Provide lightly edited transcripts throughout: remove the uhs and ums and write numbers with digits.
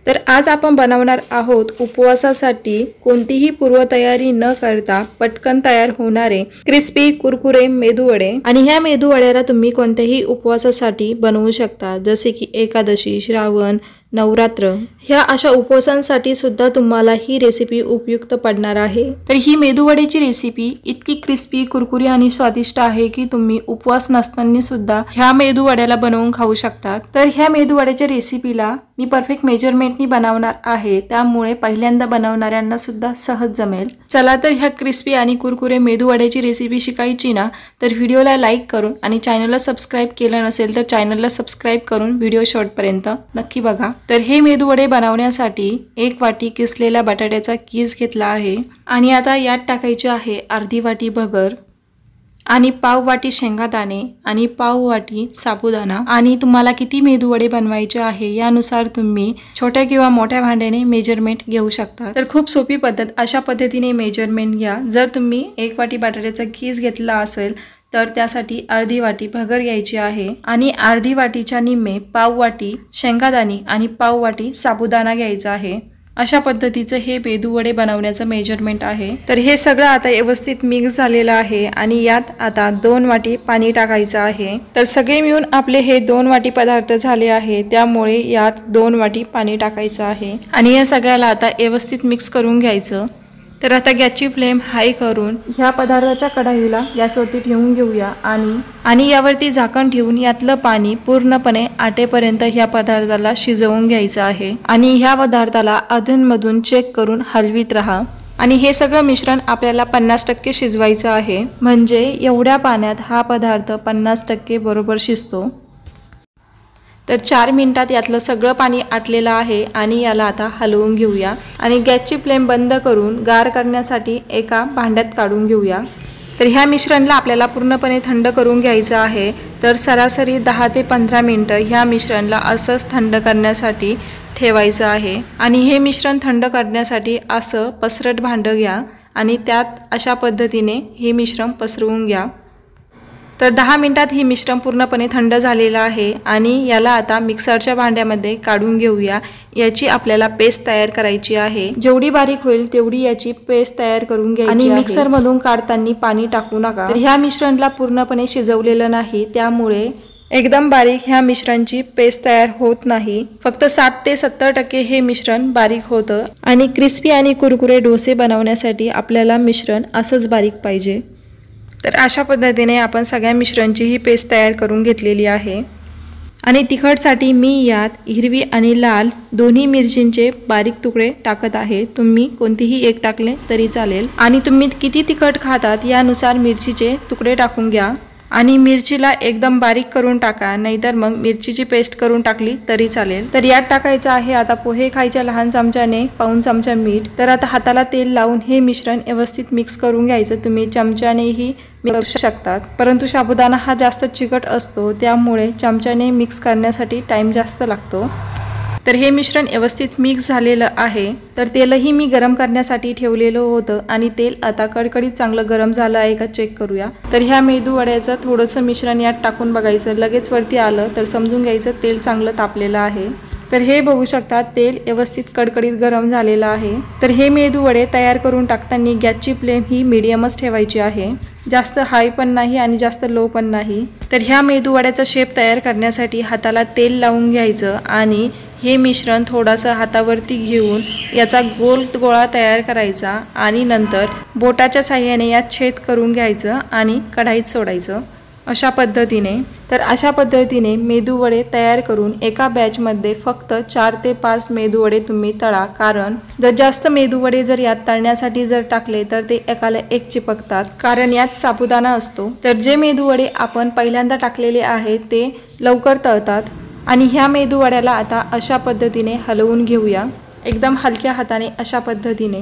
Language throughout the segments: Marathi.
तर आज आपण बनवणार आहोत उपवासासाठी कोणतीही पूर्वतयारी न करता पटकन तयार होणारे क्रिस्पी कुरकुरे मेदू वडे। आणि ह्या मेदू वड्याला तुम्ही कोणत्याही उपवासासाठी बनवू शकता, जसे की एकादशी, श्रावण, नवरात्र ह्या अशा उपवासांसाठी सुद्धा तुम्हाला ही रेसिपी उपयुक्त पडणार आहे। तर ही मेदू वड्याची रेसिपी इतकी क्रिस्पी, कुरकुरी आणि स्वादिष्ट आहे की तुम्ही उपवास नसताना सुद्धा ह्या मेदू वड्याला बनवून खाऊ शकता। तर ह्या मेदू वड्याच्या रेसिपीला मी परफेक्ट मेजरमेंटनी बनवणार आहे, त्यामुळे पहिल्यांदा बनवणाऱ्यांना सुद्धा सहज जमेल। चला तर ह्या क्रिस्पी आणि कुरकुरे मेदू वड्याची रेसिपी शिकायची ना, तर व्हिडिओला लाईक करून आणि चॅनलला सबस्क्राइब केलं नसेल तर चॅनलला सबस्क्राइब करून व्हिडिओ शेवटपर्यंत नक्की बघा। तर हे मेदू वडे बनवण्यासाठी 1 वाटी किसलेला बटाट्याचा कीस घेतला आहे आणि आता यात टाकायचे आहे अर्धी वाटी भगर आणि पाव वाटी शेंगादाणे आणि पाव वाटी साबुदाणा। आणि तुम्हाला किती मेदू वडे बनवायचे आहे यानुसार तुम्ही छोट्या किंवा मोठ्या भांड्याने मेजरमेंट घेऊ शकता। तर खूप सोपी पद्धत, अशा पद्धतीने मेजरमेंट घ्या। जर तुम्ही 1 वाटी बटाट्याचा कीस घेतला असेल तर त्यासाठी अर्धी वाटी भगर घ्यायची आहे आणि अर्धी वाटीच्या निम्मे पाव वाटी शेंगादाणे आणि पाव वाटी साबुदाणा घ्यायचा आहे। अशा पद्धतीचं हे मेदू वडे बनवण्याचं मेजरमेंट आहे। तर हे सगळं आता व्यवस्थित मिक्स झालेलं आहे आणि यात आता 2 वाटी पाणी टाकायचं आहे। तर सगळे मिळून आपले हे 2 वाटी पदार्थ झाले आहे, त्यामुळे यात 2 वाटी पाणी टाकायचं आहे आणि या सगळ्याला आता व्यवस्थित मिक्स करून घ्यायचं। तर आता गॅसची फ्लेम हाय करून ह्या पदार्थाच्या कढईला गॅसवरती ठेवून घेऊया आणि यावरती झाकण ठेवून यातलं पाणी पूर्णपणे आटेपर्यंत ह्या पदार्थाला शिजवून घ्यायचं आहे आणि ह्या पदार्थाला अधूनमधून चेक करून हलवीत राहा। आणि हे सगळं मिश्रण आपल्याला 50% शिजवायचं आहे, म्हणजे एवढ्या पाण्यात हा पदार्थ 50% बरोबर शिजतो। तर 4 मिनिटात यातलं सगळं पाणी आटलेलं आहे आणि याला आता हलवून घेऊया आणि गॅसची फ्लेम बंद करून गार करण्यासाठी एका भांड्यात काढून घेऊया। तर ह्या मिश्रणला आपल्याला पूर्णपणे थंड करून घ्यायचं आहे। तर सरासरी 10 ते 15 मिनिटं ह्या मिश्रणला असंच थंड करण्यासाठी ठेवायचं आहे आणि हे मिश्रण थंड करण्यासाठी असं पसरट भांडं घ्या आणि त्यात अशा पद्धतीने हे मिश्रण पसरवून घ्या। तर 10 मिनिटात हे मिश्रण पूर्णपणे थंड झालेलं आहे आणि याला आता मिक्सरच्या भांड्यामध्ये काढून घेऊया। याची आपल्याला पेस्ट तयार करायची आहे, जेवढी बारीक होईल तेवढी याची पेस्ट तयार करून घ्यायची आणि मिक्सर मधून काढताना पाणी टाकू नका। तर ह्या मिश्रणला पूर्णपणे शिजवलेलं नाही, त्यामुळे एकदम बारीक ह्या मिश्रणची पेस्ट तयार होत नाही। फक्त 60 ते 70% हे मिश्रण बारीक होतं आणि क्रिस्पी आणि कुरकुरे डोसे बनवण्यासाठी आपल्याला मिश्रण असंच बारीक पाहिजे। तर अशा पद्धतीने आपण सगळ्या मिश्रणची ही पेस्ट तयार करून घेतलेली आहे आणि तिखटसाठी मी यात हिरवी आणि लाल दोन्ही मिरचींचे बारीक तुकडे टाकत आहे। तुम्ही कोणतीही एक टाकले तरी चालेल आणि तुम्ही किती तिखट खातात यानुसार मिरचीचे तुकडे टाकून घ्या आणि मिरचीला एकदम बारीक करून टाका, नाहीतर मग मिरचीची पेस्ट करून टाकली तरी चालेल। तर यात टाकायचं आहे आता पोहे खायच्या लहान चमच्याने पाऊण चमचा मीठ। तर आता हाताला तेल लावून हे मिश्रण व्यवस्थित मिक्स करून घ्यायचं। तुम्ही चमच्यानेही मिक्स करू शकतात, परंतु साबुदाणा हा जास्त चिकट असतो, त्यामुळे चमच्याने मिक्स करण्यासाठी टाइम जास्त लागतो। तर हे मिश्रण व्यवस्थित मिक्स झालेलं आहे। तर तेलही मी गरम करण्यासाठी ठेवलेलं होतं आणि तेल आता कडकडीत चांगलं गरम झालं आहे का चेक करूया। तर ह्या मेदू वड्याचं थोडंसं मिश्रण यात टाकून बघायचं, लगेच वरती आलं तर समजून घ्यायचं तेल चांगलं तापलेलं आहे। तर हे बघू शकता तेल व्यवस्थित कडकडीत गरम झालेलं आहे। तर हे मेदू वडे तयार करून टाकताना गॅसची फ्लेम ही मीडियमच ठेवायची आहे, जास्त हाय पण नाही आणि जास्त लो पण नाही। तर ह्या मेदू वड्याचा शेप तयार करण्यासाठी हाताला तेल लावून घ्यायचं आणि हे मिश्रण थोडासा हातावरती घेऊन याचा गोल गोळा तयार करायचा आणि नंतर बोटाच्या साहाय्याने यात छेद करून घ्यायचं आणि कढईत सोडायचं अशा पद्धतीने। तर अशा पद्धतीने मेदू वडे तयार करून एका बॅचमध्ये फक्त 4 ते 5 मेदू वडे तुम्ही तळा, कारण जर जास्त मेदू वडे जर यात तळण्यासाठी जर टाकले तर ते एकाला एक चिपकतात, कारण यात साबुदाणा असतो। तर जे मेदू वडे आपण पहिल्यांदा टाकलेले आहेत ते लवकर तळतात आणि ह्या मेदू वड्याला आता अशा पद्धतीने हलवून घेऊया, एकदम हलक्या हाताने अशा पद्धतीने।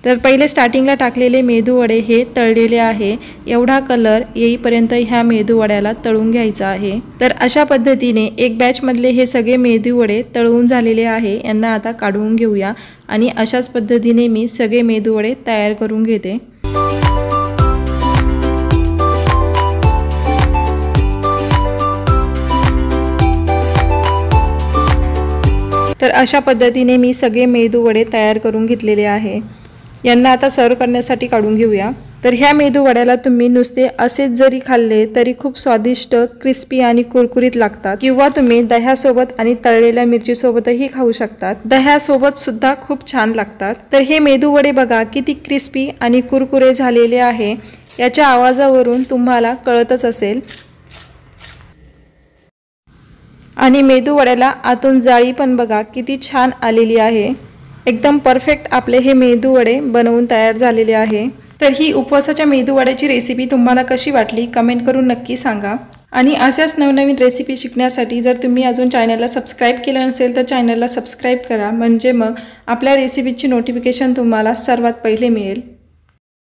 तर पहिले स्टार्टिंगला टाकलेले मेदू वडे हे तळलेले आहे, एवढा कलर येईपर्यंत ह्या मेदू वड्याला तळून घ्यायचा आहे। तर अशा पद्धतीने एक बॅच मधले हे सगळे मेदू वडे तळून झालेले आहे, यांना आता काढून घेऊया आणि अशाच पद्धतीने मी सगळे मेदू वडे तयार करून घेते। तर अशा पद्धतीने मी सगळे मेदू वडे तयार करून घेतलेले आहे। यांना आता सर्व करण्यासाठी काढून घेऊया। तर ह्या मेदू वड्याला तुम्ही नुसते असेच जरी खाल्ले तरी खूप स्वादिष्ट, क्रिस्पी आणि कुरकुरीत लागतात, किंवा तुम्ही दह्यासोबत आणि तळलेल्या मिरचीसोबतही खाऊ शकतात। दह्यासोबत सुद्धा खूप छान लागतात। तर हे मेदू वडे बघा किती क्रिस्पी आणि कुरकुरे झालेले आहे, याच्या आवाजावरून तुम्हाला कळतच असेल। आणि मेदू वड्याला आतून जाळी पण बघा किती छान आलेली आहे। एकदम परफेक्ट आपले हे मेदू वडे बनवून तयार झालेले आहे। तर ही उपवासाच्या मेदू वड्याची रेसिपी तुम्हाला कशी वाटली कमेंट करून नक्की सांगा। आणि अशाच नवनवीन रेसिपी शिकण्यासाठी जर तुम्ही अजून चॅनलला सबस्क्राईब केलं नसेल तर चॅनलला सबस्क्राईब करा, म्हणजे मग आपल्या रेसिपीची नोटिफिकेशन तुम्हाला सर्वात पहिले मिळेल।